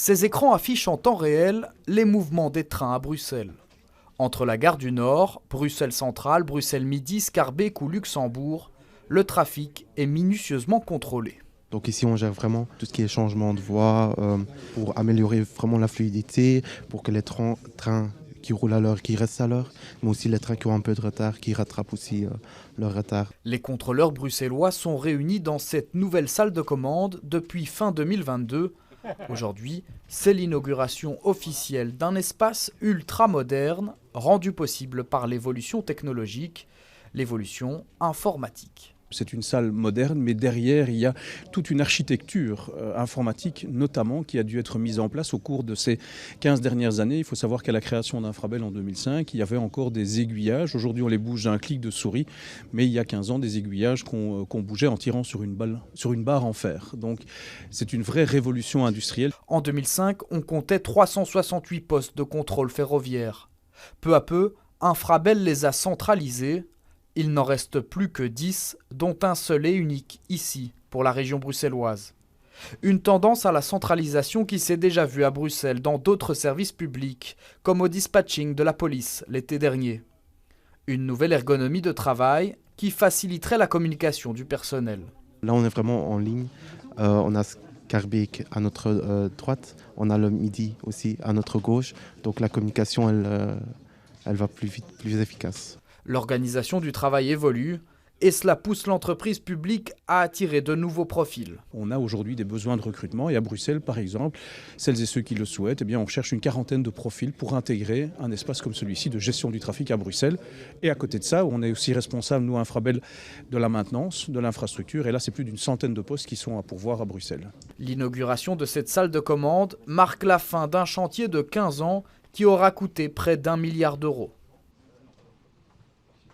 Ces écrans affichent en temps réel les mouvements des trains à Bruxelles. Entre la gare du Nord, Bruxelles Centrale, Bruxelles Midi, Schaerbeek ou Luxembourg, le trafic est minutieusement contrôlé. Donc ici, on gère vraiment tout ce qui est changement de voie pour améliorer vraiment la fluidité, pour que les trains qui roulent à l'heure, qui restent à l'heure, mais aussi les trains qui ont un peu de retard, qui rattrapent aussi leur retard. Les contrôleurs bruxellois sont réunis dans cette nouvelle salle de commande depuis fin 2022. Aujourd'hui, c'est l'inauguration officielle d'un espace ultra moderne, rendu possible par l'évolution technologique, l'évolution informatique. C'est une salle moderne, mais derrière, il y a toute une architecture informatique, notamment, qui a dû être mise en place au cours de ces 15 dernières années. Il faut savoir qu'à la création d'Infrabel en 2005, il y avait encore des aiguillages. Aujourd'hui, on les bouge d'un clic de souris, mais il y a 15 ans, des aiguillages qu'on bougeait en tirant sur une barre en fer. Donc, c'est une vraie révolution industrielle. En 2005, on comptait 368 postes de contrôle ferroviaire. Peu à peu, Infrabel les a centralisés. Il n'en reste plus que 10, dont un seul et unique ici, pour la région bruxelloise. Une tendance à la centralisation qui s'est déjà vue à Bruxelles dans d'autres services publics, comme au dispatching de la police l'été dernier. Une nouvelle ergonomie de travail qui faciliterait la communication du personnel. Là, on est vraiment en ligne. On a Schaerbeek à notre droite, on a le Midi aussi à notre gauche. Donc la communication, elle va plus vite, plus efficace. L'organisation du travail évolue et cela pousse l'entreprise publique à attirer de nouveaux profils. On a aujourd'hui des besoins de recrutement et à Bruxelles, par exemple, celles et ceux qui le souhaitent, on cherche une quarantaine de profils pour intégrer un espace comme celui-ci de gestion du trafic à Bruxelles. Et à côté de ça, on est aussi responsable, nous, Infrabel, de la maintenance, de l'infrastructure. Et là, c'est plus d'une centaine de postes qui sont à pourvoir à Bruxelles. L'inauguration de cette salle de commande marque la fin d'un chantier de 15 ans qui aura coûté près d'1 milliard d'euros.